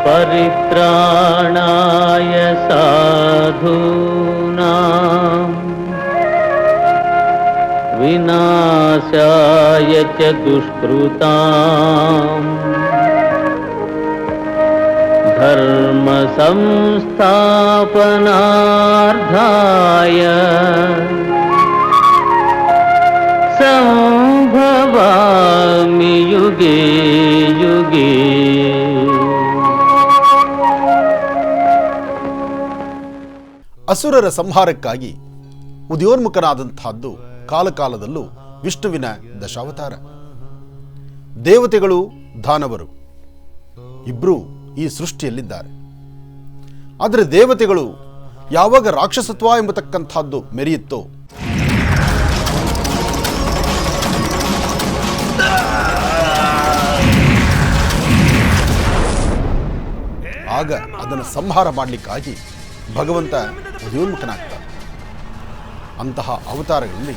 ಪರಿತ್ರಾಣಾಯ ಸಾಧೂನಾಂ ವಿನಾಶಾಯ ಚ ದುಷ್ಕೃತಾಂ ಧರ್ಮ ಸಂಸ್ಥಾಪನಾರ್ಥಾಯ ಸಂಭವಾಮಿ ಯುಗೇ ಯುಗೇ. ಅಸುರರ ಸಂಹಾರಕ್ಕಾಗಿ ಉದಯೋನ್ಮುಖನಾದಂತಹದ್ದು ಕಾಲಕಾಲದಲ್ಲೂ ವಿಷ್ಣುವಿನ ದಶಾವತಾರ. ದೇವತೆಗಳು ದಾನವರು ಇಬ್ಬರೂ ಈ ಸೃಷ್ಟಿಯಲ್ಲಿದ್ದಾರೆ. ಆದರೆ ದೇವತೆಗಳು ಯಾವಾಗ ರಾಕ್ಷಸತ್ವ ಎಂಬತಕ್ಕಂಥದ್ದು ಮೆರೆಯುತ್ತೋ ಆಗ ಅದನ್ನು ಸಂಹಾರ ಮಾಡಲಿಕ್ಕಾಗಿ ಭಗವಂತ ಉದಯೋನ್ಮುಖನಾಗ್ತಾನೆ. ಅಂತಹ ಅವತಾರಗಳಲ್ಲಿ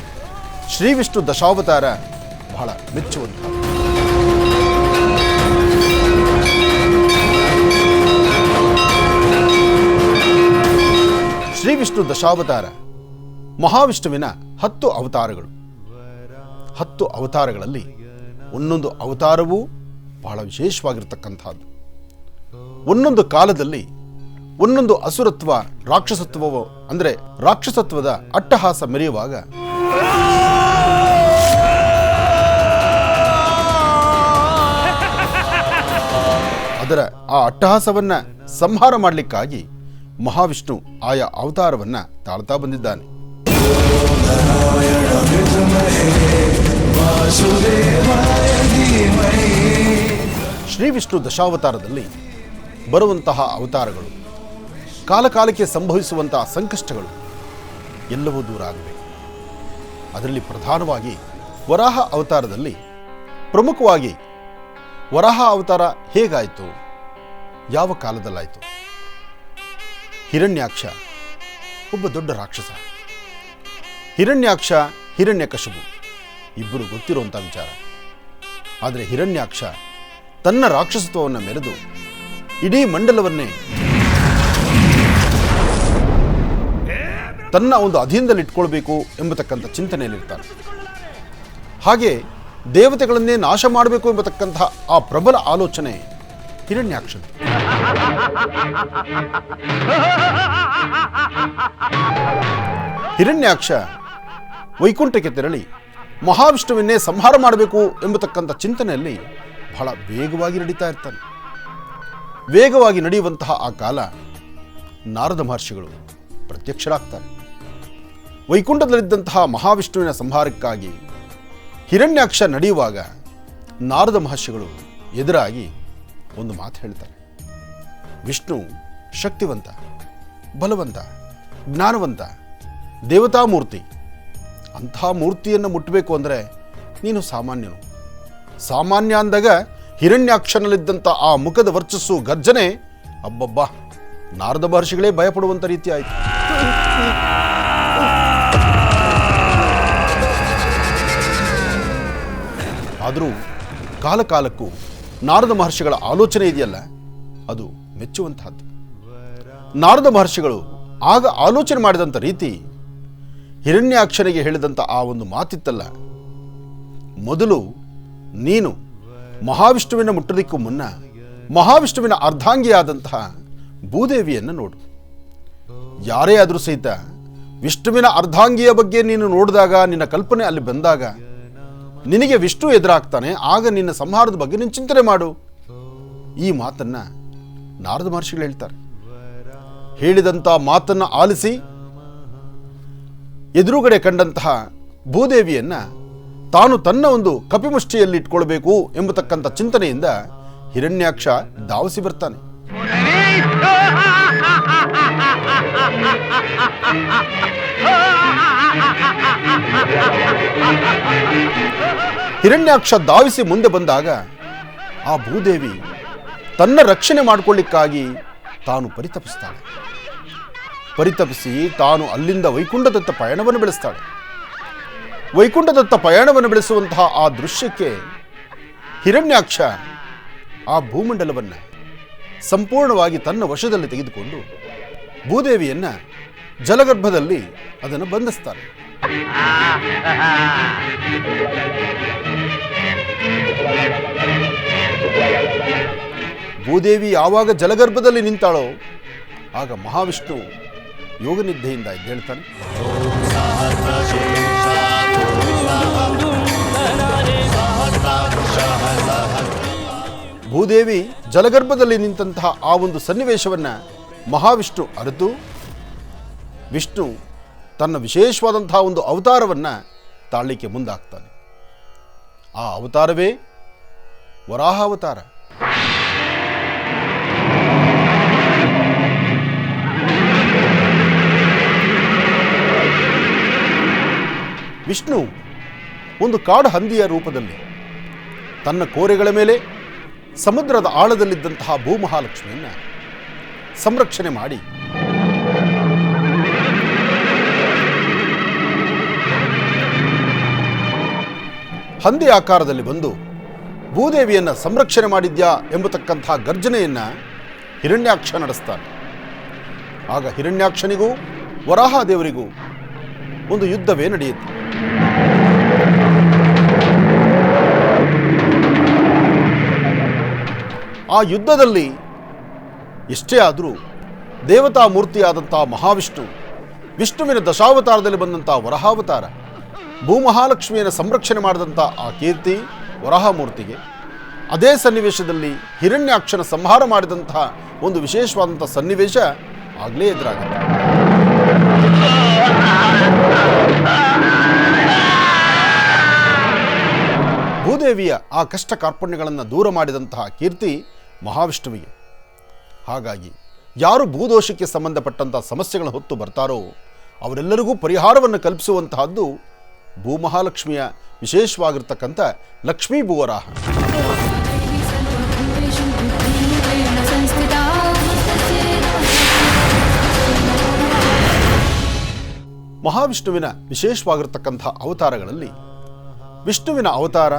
ಶ್ರೀ ವಿಷ್ಣು ದಶಾವತಾರ ಬಹಳ ಮೆಚ್ಚುವಂಥ. ಶ್ರೀ ವಿಷ್ಣು ದಶಾವತಾರ ಮಹಾವಿಷ್ಣುವಿನ 10 ಅವತಾರಗಳು. 10 ಅವತಾರಗಳಲ್ಲಿ ಒಂದೊಂದು ಅವತಾರವೂ ಬಹಳ ವಿಶೇಷವಾಗಿರ್ತಕ್ಕಂಥದ್ದು. ಒಂದೊಂದು ಕಾಲದಲ್ಲಿ ಒಂದೊಂದು ಅಸುರತ್ವ ರಾಕ್ಷಸತ್ವವೋ ಅಂದರೆ ರಾಕ್ಷಸತ್ವದ ಅಟ್ಟಹಾಸ ಮೆರೆಯುವಾಗ ಅದರ ಆ ಅಟ್ಟಹಾಸವನ್ನ ಸಂಹಾರ ಮಾಡಲಿಕ್ಕಾಗಿ ಮಹಾವಿಷ್ಣು ಆಯಾ ಅವತಾರವನ್ನ ತಾಳ್ತಾ ಬಂದಿದ್ದಾನೆ. ಶ್ರೀ ವಿಷ್ಣು ದಶಾವತಾರದಲ್ಲಿ ಬರುವಂತಹ ಅವತಾರಗಳು ಕಾಲಕಾಲಕ್ಕೆ ಸಂಭವಿಸುವಂತಹ ಸಂಕಷ್ಟಗಳು ಎಲ್ಲವೂ ದೂರ ಆಗಬೇಕು. ಅದರಲ್ಲಿ ಪ್ರಧಾನವಾಗಿ ವರಾಹ ಅವತಾರದಲ್ಲಿ ಪ್ರಮುಖವಾಗಿ ವರಾಹ ಅವತಾರ ಹೇಗಾಯಿತು, ಯಾವ ಕಾಲದಲ್ಲಾಯಿತು? ಹಿರಣ್ಯಾಕ್ಷ ಒಬ್ಬ ದೊಡ್ಡ ರಾಕ್ಷಸ. ಹಿರಣ್ಯಾಕ್ಷ ಹಿರಣ್ಯಕಶಿಪು ಇಬ್ಬರು ಗೊತ್ತಿರುವಂಥ ವಿಚಾರ. ಆದರೆ ಹಿರಣ್ಯಾಕ್ಷ ತನ್ನ ರಾಕ್ಷಸತ್ವವನ್ನು ಮೆರೆದು ಇಡೀ ಮಂಡಲವನ್ನೇ ತನ್ನ ಒಂದು ಅಧೀನದಲ್ಲಿ ಇಟ್ಕೊಳ್ಬೇಕು ಎಂಬತಕ್ಕಂಥ ಚಿಂತನೆಯಲ್ಲಿರ್ತಾನೆ. ಹಾಗೆ ದೇವತೆಗಳನ್ನೇ ನಾಶ ಮಾಡಬೇಕು ಎಂಬತಕ್ಕಂಥ ಆ ಪ್ರಬಲ ಆಲೋಚನೆ ಹಿರಣ್ಯಾಕ್ಷ. ಹಿರಣ್ಯಾಕ್ಷ ವೈಕುಂಠಕ್ಕೆ ತೆರಳಿ ಮಹಾವಿಷ್ಣುವನ್ನೇ ಸಂಹಾರ ಮಾಡಬೇಕು ಎಂಬತಕ್ಕಂಥ ಚಿಂತನೆಯಲ್ಲಿ ಬಹಳ ವೇಗವಾಗಿ ನಡೀತಾ ಇರ್ತಾನೆ. ವೇಗವಾಗಿ ನಡೆಯುವಂತಹ ಆ ಕಾಲ ನಾರದ ಮಹರ್ಷಿಗಳು ಪ್ರತ್ಯಕ್ಷರಾಗ್ತಾರೆ. ವೈಕುಂಠದಲ್ಲಿದ್ದಂತಹ ಮಹಾವಿಷ್ಣುವಿನ ಸಂಹಾರಕ್ಕಾಗಿ ಹಿರಣ್ಯಾಕ್ಷ ನಡೆಯುವಾಗ ನಾರದ ಮಹರ್ಷಿಗಳು ಎದುರಾಗಿ ಒಂದು ಮಾತು ಹೇಳ್ತಾರೆ. ವಿಷ್ಣು ಶಕ್ತಿವಂತ, ಬಲವಂತ, ಜ್ಞಾನವಂತ, ದೇವತಾಮೂರ್ತಿ. ಅಂಥ ಮೂರ್ತಿಯನ್ನು ಮುಟ್ಟಬೇಕು ಅಂದರೆ ನೀನು ಸಾಮಾನ್ಯನು. ಸಾಮಾನ್ಯ ಅಂದಾಗ ಹಿರಣ್ಯಾಕ್ಷನಲ್ಲಿದ್ದಂಥ ಆ ಮುಖದ ವರ್ಚಸ್ಸು ಗರ್ಜನೆ ಅಬ್ಬಬ್ಬಾ ನಾರದ ಮಹರ್ಷಿಗಳೇ ಭಯಪಡುವಂಥ ರೀತಿ ಆಯಿತು. ಆದರೂ ಕಾಲಕಾಲಕ್ಕೂ ನಾರದ ಮಹರ್ಷಿಗಳ ಆಲೋಚನೆ ಇದೆಯಲ್ಲ, ಅದು ಮೆಚ್ಚುವಂತಹದ್ದು. ನಾರದ ಮಹರ್ಷಿಗಳು ಆಗ ಆಲೋಚನೆ ಮಾಡಿದಂಥ ರೀತಿ ಹಿರಣ್ಯಾಕ್ಷನಿಗೆ ಹೇಳಿದಂಥ ಆ ಒಂದು ಮಾತಿತ್ತಲ್ಲ, ಮೊದಲು ನೀನು ಮಹಾವಿಷ್ಣುವಿನ ಮುಟ್ಟಲಿಕ್ಕೂ ಮುನ್ನ ಮಹಾವಿಷ್ಣುವಿನ ಅರ್ಧಾಂಗಿಯಾದಂತಹ ಭೂದೇವಿಯನ್ನು ನೋಡು. ಯಾರೇ ಆದರೂ ಸಹಿತ ವಿಷ್ಣುವಿನ ಅರ್ಧಾಂಗಿಯ ಬಗ್ಗೆ ನೀನು ನೋಡಿದಾಗ, ನಿನ್ನ ಕಲ್ಪನೆ ಅಲ್ಲಿ ಬಂದಾಗ ನಿನಗೆ ವಿಷ್ಣು ಎದುರಾಗ್ತಾನೆ. ಆಗ ನಿನ್ನ ಸಂಹಾರದ ಬಗ್ಗೆ ನೀನು ಚಿಂತನೆ ಮಾಡು. ಈ ಮಾತನ್ನ ನಾರದ ಮಹರ್ಷಿಗಳು ಹೇಳ್ತಾರೆ. ಹೇಳಿದಂಥ ಮಾತನ್ನು ಆಲಿಸಿ ಎದುರುಗಡೆ ಕಂಡಂತಹ ಭೂದೇವಿಯನ್ನ ತಾನು ತನ್ನ ಒಂದು ಕಪಿಮುಷ್ಟಿಯಲ್ಲಿ ಇಟ್ಕೊಳ್ಬೇಕು ಎಂಬತಕ್ಕಂಥ ಚಿಂತನೆಯಿಂದ ಹಿರಣ್ಯಾಕ್ಷ ಧಾವಿಸಿ ಬರ್ತಾನೆ. ಹಿರಣ್ಯಾಕ್ಷ ಧಾವಿಸಿ ಮುಂದೆ ಬಂದಾಗ ಆ ಭೂದೇವಿ ತನ್ನ ರಕ್ಷಣೆ ಮಾಡಿಕೊಳ್ಳಿಕ್ಕಾಗಿ ತಾನು ಪರಿತಪಿಸ್ತಾಳೆ. ಪರಿತಪಿಸಿ ತಾನು ಅಲ್ಲಿಂದ ವೈಕುಂಠದತ್ತ ಪಯಣವನ್ನು ಬೆಳೆಸ್ತಾಳೆ. ವೈಕುಂಠದತ್ತ ಪಯಣವನ್ನು ಬೆಳೆಸುವಂತಹ ಆ ದೃಶ್ಯಕ್ಕೆ ಹಿರಣ್ಯಾಕ್ಷ ಆ ಭೂಮಂಡಲವನ್ನು ಸಂಪೂರ್ಣವಾಗಿ ತನ್ನ ವಶದಲ್ಲಿ ತೆಗೆದುಕೊಂಡು ಭೂದೇವಿಯನ್ನು ಜಲಗರ್ಭದಲ್ಲಿ ಅದನ್ನು ಬಂಧಿಸ್ತಾನೆ. ಭೂದೇವಿ ಯಾವಾಗ ಜಲಗರ್ಭದಲ್ಲಿ ನಿಂತಾಳೋ ಆಗ ಮಹಾವಿಷ್ಣು ಯೋಗನಿದ್ದೆಯಿಂದ ಎದ್ದೇಳ್ತಾನೆ. ಭೂದೇವಿ ಜಲಗರ್ಭದಲ್ಲಿ ನಿಂತಹ ಆ ಒಂದು ಸನ್ನಿವೇಶವನ್ನು ಮಹಾವಿಷ್ಣು ಅರಿತು ವಿಷ್ಣು ತನ್ನ ವಿಶೇಷವಾದಂತಹ ಒಂದು ಅವತಾರವನ್ನು ತಾಳಲಿಕ್ಕೆ ಮುಂದಾಗ್ತಾನೆ. ಆ ಅವತಾರವೇ ವರಾಹ ಅವತಾರ. ವಿಷ್ಣು ಒಂದು ಕಾಡು ಹಂದಿಯ ರೂಪದಲ್ಲಿ ತನ್ನ ಕೋರೆಗಳ ಮೇಲೆ ಸಮುದ್ರದ ಆಳದಲ್ಲಿದ್ದಂತಹ ಭೂಮಹಾಲಕ್ಷ್ಮಿಯನ್ನು ಸಂರಕ್ಷಣೆ ಮಾಡಿ ಹಂದಿ ಆಕಾರದಲ್ಲಿ ಬಂದು ಭೂದೇವಿಯನ್ನು ಸಂರಕ್ಷಣೆ ಮಾಡಿದ್ಯಾ ಎಂಬತಕ್ಕಂತಹ ಗರ್ಜನೆಯನ್ನು ಹಿರಣ್ಯಾಕ್ಷ ನಡೆಸ್ತಾನೆ. ಆಗ ಹಿರಣ್ಯಾಕ್ಷನಿಗೂ ವರಾಹದೇವರಿಗೂ ಒಂದು ಯುದ್ಧವೇ ನಡೆಯುತ್ತೆ. ಆ ಯುದ್ಧದಲ್ಲಿ ಎಷ್ಟೇ ಆದರೂ ದೇವತಾ ಮೂರ್ತಿಯಾದಂಥ ಮಹಾವಿಷ್ಣು, ವಿಷ್ಣುವಿನ ದಶಾವತಾರದಲ್ಲಿ ಬಂದಂಥ ವರಾಹಾವತಾರ, ಭೂಮಹಾಲಕ್ಷ್ಮಿಯನ್ನು ಸಂರಕ್ಷಣೆ ಮಾಡಿದಂಥ ಆ ಕೀರ್ತಿ ವರಾಹಮೂರ್ತಿಗೆ ಅದೇ ಸನ್ನಿವೇಶದಲ್ಲಿ ಹಿರಣ್ಯಾಕ್ಷನ ಸಂಹಾರ ಮಾಡಿದಂತಹ ಒಂದು ವಿಶೇಷವಾದಂಥ ಸನ್ನಿವೇಶ ಆಗಲೇ ಎದುರಾಗುತ್ತೆ. ಭೂದೇವಿಯ ಆ ಕಷ್ಟ ಕಾರ್ಪಣ್ಯಗಳನ್ನು ದೂರ ಮಾಡಿದಂತಹ ಕೀರ್ತಿ ಮಹಾವಿಷ್ಣುವಿಗೆ. ಹಾಗಾಗಿ ಯಾರು ಭೂದೋಷಕ್ಕೆ ಸಂಬಂಧಪಟ್ಟಂಥ ಸಮಸ್ಯೆಗಳನ್ನು ಹೊತ್ತು ಬರ್ತಾರೋ ಅವರೆಲ್ಲರಿಗೂ ಪರಿಹಾರವನ್ನು ಕಲ್ಪಿಸುವಂತಹದ್ದು ಭೂಮಹಾಲಕ್ಷ್ಮಿಯ ವಿಶೇಷವಾಗಿರ್ತಕ್ಕಂಥ ಲಕ್ಷ್ಮೀ ಭೂವರಾಹ. ಮಹಾವಿಷ್ಣುವಿನ ವಿಶೇಷವಾಗಿರ್ತಕ್ಕಂಥ ಅವತಾರಗಳಲ್ಲಿ ವಿಷ್ಣುವಿನ ಅವತಾರ,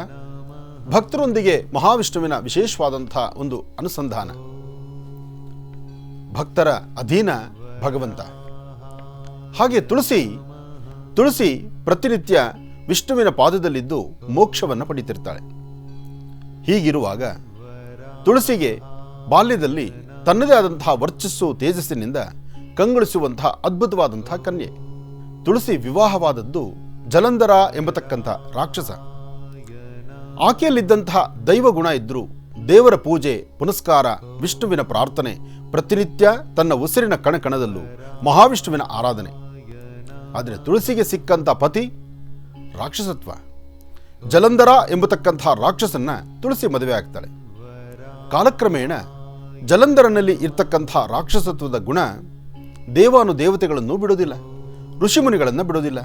ಭಕ್ತರೊಂದಿಗೆ ಮಹಾವಿಷ್ಣುವಿನ ವಿಶೇಷವಾದಂಥ ಒಂದು ಅನುಸಂಧಾನ, ಭಕ್ತರ ಅಧೀನ ಭಗವಂತ. ಹಾಗೆ ತುಳಸಿ ಪ್ರತಿನಿತ್ಯ ವಿಷ್ಣುವಿನ ಪಾದದಲ್ಲಿದ್ದು ಮೋಕ್ಷವನ್ನು ಪಡಿತಿರ್ತಾಳೆ. ಹೀಗಿರುವಾಗ ತುಳಸಿಗೆ ಬಾಲ್ಯದಲ್ಲಿ ತನ್ನದೇ ಆದಂತಹ ವರ್ಚಸ್ಸು ತೇಜಸ್ಸಿನಿಂದ ಕಂಗೊಳಿಸುವಂತಹ ಅದ್ಭುತವಾದಂತಹ ಕನ್ಯೆ. ತುಳಸಿ ವಿವಾಹವಾದದ್ದು ಜಲಂಧರ ಎಂಬತಕ್ಕಂಥ ರಾಕ್ಷಸ. ಆಕೆಯಲ್ಲಿದ್ದಂತಹ ದೈವ ಗುಣ ಇದ್ದರೂ ದೇವರ ಪೂಜೆ ಪುನಸ್ಕಾರ, ವಿಷ್ಣುವಿನ ಪ್ರಾರ್ಥನೆ, ಪ್ರತಿನಿತ್ಯ ತನ್ನ ಉಸಿರಿನ ಕಣಕಣದಲ್ಲೂ ಮಹಾವಿಷ್ಣುವಿನ ಆರಾಧನೆ. ಆದರೆ ತುಳಸಿಗೆ ಸಿಕ್ಕಂಥ ಪತಿ ರಾಕ್ಷಸತ್ವ. ಜಲಂಧರ ಎಂಬತಕ್ಕಂಥ ರಾಕ್ಷಸನ್ನ ತುಳಸಿ ಮದುವೆ ಆಗ್ತಾಳೆ. ಕಾಲಕ್ರಮೇಣ ಜಲಂಧರನಲ್ಲಿ ಇರ್ತಕ್ಕಂಥ ರಾಕ್ಷಸತ್ವದ ಗುಣ ದೇವಾನುದೇವತೆಗಳನ್ನು ಬಿಡೋದಿಲ್ಲ, ಋಷಿಮುನಿಗಳನ್ನು ಬಿಡೋದಿಲ್ಲ.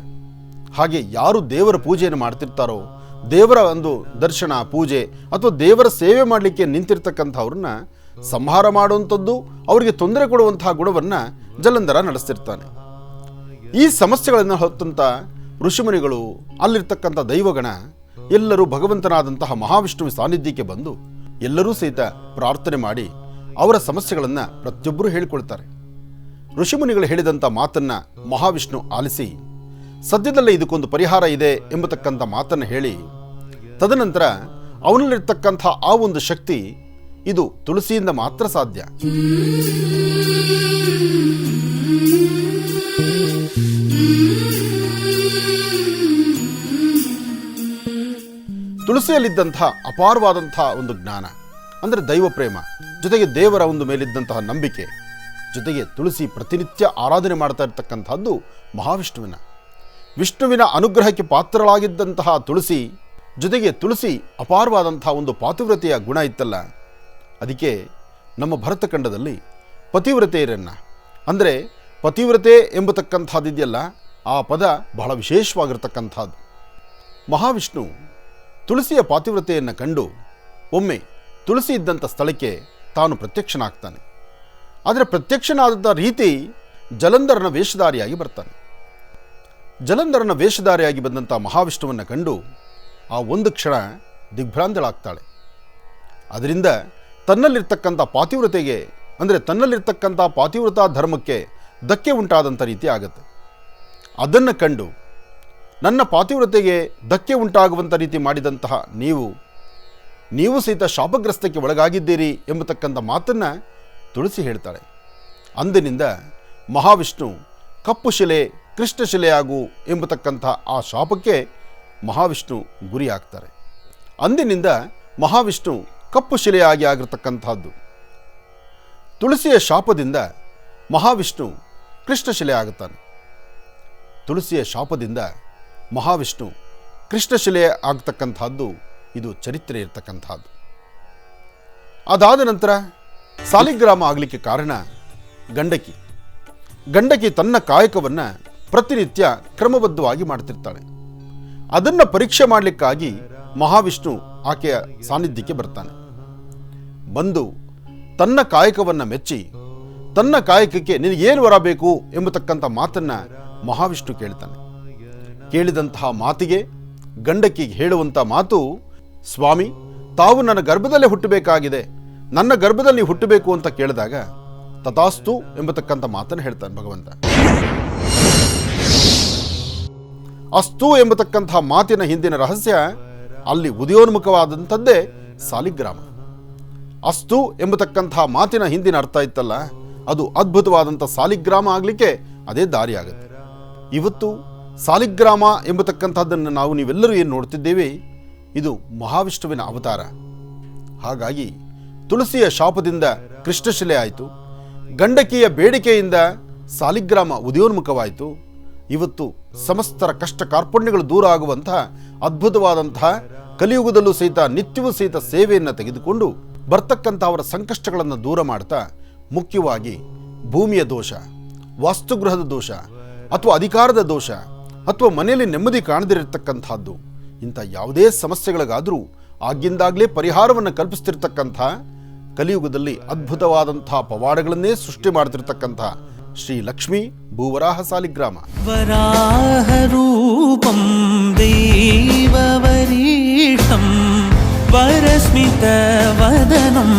ಹಾಗೆ ಯಾರು ದೇವರ ಪೂಜೆಯನ್ನು ಮಾಡ್ತಿರ್ತಾರೋ, ದೇವರ ಒಂದು ದರ್ಶನ ಪೂಜೆ ಅಥವಾ ದೇವರ ಸೇವೆ ಮಾಡಲಿಕ್ಕೆ ನಿಂತಿರ್ತಕ್ಕಂಥವ್ರನ್ನ ಸಂಹಾರ ಮಾಡುವಂಥದ್ದು, ಅವರಿಗೆ ತೊಂದರೆ ಕೊಡುವಂತಹ ಗುಣವನ್ನು ಜಲಂಧರ ನಡೆಸ್ತಿರ್ತಾನೆ. ಈ ಸಮಸ್ಯೆಗಳನ್ನು ಹೊತ್ತಂಥ ಋಷಿಮುನಿಗಳು, ಅಲ್ಲಿರ್ತಕ್ಕಂಥ ದೈವಗಣ ಎಲ್ಲರೂ ಭಗವಂತನಾದಂತಹ ಮಹಾವಿಷ್ಣುವಿನ ಸಾನ್ನಿಧ್ಯಕ್ಕೆ ಬಂದು ಎಲ್ಲರೂ ಸಹಿತ ಪ್ರಾರ್ಥನೆ ಮಾಡಿ ಅವರ ಸಮಸ್ಯೆಗಳನ್ನು ಪ್ರತಿಯೊಬ್ಬರೂ ಹೇಳಿಕೊಳ್ತಾರೆ. ಋಷಿಮುನಿಗಳು ಹೇಳಿದಂಥ ಮಾತನ್ನು ಮಹಾವಿಷ್ಣು ಆಲಿಸಿ ಸದ್ಯದಲ್ಲೇ ಇದಕ್ಕೊಂದು ಪರಿಹಾರ ಇದೆ ಎಂಬತಕ್ಕಂಥ ಮಾತನ್ನು ಹೇಳಿ, ತದನಂತರ ಅವನಲ್ಲಿರ್ತಕ್ಕಂಥ ಆ ಒಂದು ಶಕ್ತಿ ಇದು ತುಳಸಿಯಿಂದ ಮಾತ್ರ ಸಾಧ್ಯ. ತುಳಸಿಯಲ್ಲಿದ್ದಂತಹ ಅಪಾರವಾದಂತಹ ಒಂದು ಜ್ಞಾನ ಅಂದರೆ ದೈವ ಪ್ರೇಮ, ಜೊತೆಗೆ ದೇವರ ಒಂದು ಮೇಲಿದ್ದಂತಹ ನಂಬಿಕೆ, ಜೊತೆಗೆ ತುಳಸಿ ಪ್ರತಿನಿತ್ಯ ಆರಾಧನೆ ಮಾಡ್ತಾ ಇರ್ತಕ್ಕಂಥದ್ದು ವಿಷ್ಣುವಿನ ಅನುಗ್ರಹಕ್ಕೆ ಪಾತ್ರಳಾಗಿದ್ದಂತಹ ತುಳಸಿ, ಜೊತೆಗೆ ತುಳಸಿ ಅಪಾರವಾದಂತಹ ಒಂದು ಪಾತಿವ್ರತೆಯ ಗುಣ ಇತ್ತಲ್ಲ. ಅದಕ್ಕೆ ನಮ್ಮ ಭರತಖಂಡದಲ್ಲಿ ಪತಿವ್ರತೆಯರನ್ನ ಅಂದರೆ ಪತಿವ್ರತೆ ಎಂಬತಕ್ಕಂಥದ್ದಿದೆಯಲ್ಲ, ಆ ಪದ ಬಹಳ ವಿಶೇಷವಾಗಿರ್ತಕ್ಕಂಥದ್ದು. ಮಹಾವಿಷ್ಣು ತುಳಸಿಯ ಪಾತಿವ್ರತೆಯನ್ನು ಕಂಡು ಒಮ್ಮೆ ತುಳಸಿ ಇದ್ದಂಥ ಸ್ಥಳಕ್ಕೆ ತಾನು ಪ್ರತ್ಯಕ್ಷನಾಗ್ತಾನೆ. ಆದರೆ ಪ್ರತ್ಯಕ್ಷನಾದಂಥ ರೀತಿ ಜಲಂಧರನ ವೇಷಧಾರಿಯಾಗಿ ಬರ್ತಾನೆ. ಜಲಂಧರನ ವೇಷಧಾರಿಯಾಗಿ ಬಂದಂಥ ಮಹಾವಿಷ್ಣುವನ್ನು ಕಂಡು ಆ ಒಂದು ಕ್ಷಣ ದಿಗ್ಭ್ರಾಂತಳಾಗ್ತಾಳೆ. ಅದರಿಂದ ತನ್ನಲ್ಲಿರ್ತಕ್ಕಂಥ ಪಾತಿವ್ರತೆಗೆ, ಅಂದರೆ ತನ್ನಲ್ಲಿರ್ತಕ್ಕಂಥ ಪಾತಿವ್ರತಾ ಧರ್ಮಕ್ಕೆ ಧಕ್ಕೆ ಉಂಟಾದಂಥ ರೀತಿ ಆಗುತ್ತೆ. ಅದನ್ನು ಕಂಡು ನನ್ನ ಪಾತಿವ್ರತೆಗೆ ಧಕ್ಕೆ ಉಂಟಾಗುವಂಥ ರೀತಿ ಮಾಡಿದಂತಹ ನೀವು ಸಹಿತ ಶಾಪಗ್ರಸ್ತಕ್ಕೆ ಒಳಗಾಗಿದ್ದೀರಿ ಎಂಬತಕ್ಕಂಥ ಮಾತನ್ನು ತುಳಸಿ ಹೇಳ್ತಾಳೆ. ಅಂದಿನಿಂದ ಮಹಾವಿಷ್ಣು ಕಪ್ಪು ಶಿಲೆ ಕೃಷ್ಣಶಿಲೆಯಾಗು ಎಂಬತಕ್ಕಂಥ ಆ ಶಾಪಕ್ಕೆ ಮಹಾವಿಷ್ಣು ಗುರಿಯಾಗ್ತಾರೆ. ಅಂದಿನಿಂದ ಮಹಾವಿಷ್ಣು ಕಪ್ಪು ಶಿಲೆಯಾಗಿ ಆಗಿರತಕ್ಕಂಥದ್ದು. ತುಳಸಿಯ ಶಾಪದಿಂದ ಮಹಾವಿಷ್ಣು ಕೃಷ್ಣಶಿಲೆ ಆಗುತ್ತಾನೆ. ತುಳಸಿಯ ಶಾಪದಿಂದ ಮಹಾವಿಷ್ಣು ಕೃಷ್ಣಶಿಲೆ ಆಗ್ತಕ್ಕಂಥದ್ದು ಇದು ಚರಿತ್ರೆ ಇರತಕ್ಕಂಥದ್ದು. ಅದಾದ ನಂತರ ಸಾಲಿಗ್ರಾಮ ಆಗಲಿಕ್ಕೆ ಕಾರಣ ಗಂಡಕಿ ತನ್ನ ಕಾಯಕವನ್ನು ಪ್ರತಿನಿತ್ಯ ಕ್ರಮಬದ್ಧವಾಗಿ ಮಾಡ್ತಿರ್ತಾಳೆ. ಅದನ್ನು ಪರೀಕ್ಷೆ ಮಾಡಲಿಕ್ಕಾಗಿ ಮಹಾವಿಷ್ಣು ಆಕೆಯ ಸಾನ್ನಿಧ್ಯಕ್ಕೆ ಬರ್ತಾನೆ. ಬಂದು ತನ್ನ ಕಾಯಕವನ್ನು ಮೆಚ್ಚಿ ತನ್ನ ಕಾಯಕಕ್ಕೆ ನಿನಗೇನು ವರ ಬೇಕು ಎಂಬತಕ್ಕಂಥ ಮಾತನ್ನು ಮಹಾವಿಷ್ಣು ಕೇಳ್ತಾನೆ. ಕೇಳಿದಂತಹ ಮಾತಿಗೆ ಗಂಡಕಿಗೆ ಹೇಳುವಂಥ ಮಾತು, ಸ್ವಾಮಿ, ತಾವು ನನ್ನ ಗರ್ಭದಲ್ಲೇ ಹುಟ್ಟಬೇಕಾಗಿದೆ, ನನ್ನ ಗರ್ಭದಲ್ಲಿ ಹುಟ್ಟಬೇಕು ಅಂತ ಕೇಳಿದಾಗ ತಥಾಸ್ತು ಎಂಬತಕ್ಕಂಥ ಮಾತನ್ನು ಹೇಳ್ತಾನೆ ಭಗವಂತ. ಅಸ್ತು ಎಂಬತಕ್ಕಂಥ ಮಾತಿನ ಹಿಂದಿನ ರಹಸ್ಯ ಅಲ್ಲಿ ಉದಯೋನ್ಮುಖವಾದಂಥದ್ದೇ ಸಾಲಿಗ್ರಾಮ. ಅಸ್ತು ಎಂಬತಕ್ಕಂಥ ಮಾತಿನ ಹಿಂದಿನ ಅರ್ಥ ಇತ್ತಲ್ಲ, ಅದು ಅದ್ಭುತವಾದಂಥ ಸಾಲಿಗ್ರಾಮ ಆಗಲಿಕ್ಕೆ ಅದೇ ದಾರಿ ಆಗುತ್ತೆ. ಇವತ್ತು ಸಾಲಿಗ್ರಾಮ ಎಂಬತಕ್ಕಂಥದ್ದನ್ನು ನೀವೆಲ್ಲರೂ ಏನು ನೋಡ್ತಿದ್ದೇವೆ, ಇದು ಮಹಾವಿಷ್ಣುವಿನ ಅವತಾರ. ಹಾಗಾಗಿ ತುಳಸಿಯ ಶಾಪದಿಂದ ಕೃಷ್ಣಶಿಲೆ ಆಯಿತು, ಗಂಡಕಿಯ ಬೇಡಿಕೆಯಿಂದ ಸಾಲಿಗ್ರಾಮ ಉದಯೋನ್ಮುಖವಾಯಿತು. ಇವತ್ತು ಸಮಸ್ತರ ಕಷ್ಟ ಕಾರ್ಪಣ್ಯಗಳು ದೂರ ಆಗುವಂತಹ ಅದ್ಭುತವಾದಂತಹ ಕಲಿಯುಗದಲ್ಲೂ ಸಹಿತ ನಿತ್ಯವೂ ಸಹಿತ ಸೇವೆಯನ್ನು ತೆಗೆದುಕೊಂಡು ಬರ್ತಕ್ಕಂಥ ಅವರ ಸಂಕಷ್ಟಗಳನ್ನು ದೂರ ಮಾಡ್ತಾ, ಮುಖ್ಯವಾಗಿ ಭೂಮಿಯ ದೋಷ, ವಾಸ್ತುಗೃಹದ ದೋಷ, ಅಥವಾ ಅಧಿಕಾರದ ದೋಷ, ಅಥವಾ ಮನೆಯಲ್ಲಿ ನೆಮ್ಮದಿ ಕಾಣದಿರತಕ್ಕಂಥದ್ದು, ಇಂಥ ಯಾವುದೇ ಸಮಸ್ಯೆಗಳಿಗಾದರೂ ಆಗಿಂದಾಗಲೇ ಪರಿಹಾರವನ್ನು ಕಲ್ಪಿಸ್ತಿರ್ತಕ್ಕಂಥ, ಕಲಿಯುಗದಲ್ಲಿ ಅದ್ಭುತವಾದಂಥ ಪವಾಡಗಳನ್ನೇ ಸೃಷ್ಟಿ ಮಾಡ್ತಿರ್ತಕ್ಕಂಥ ಶ್ರೀ ಲಕ್ಷ್ಮೀ ಭೂವರಾಹ ಸಾಲಿಗ್ರಾಮ. ವರಾಹ ರೂಪಂ ದೈವವರೀಷ್ಟಂ ವರಸ್ಮಿತ ವದನಂ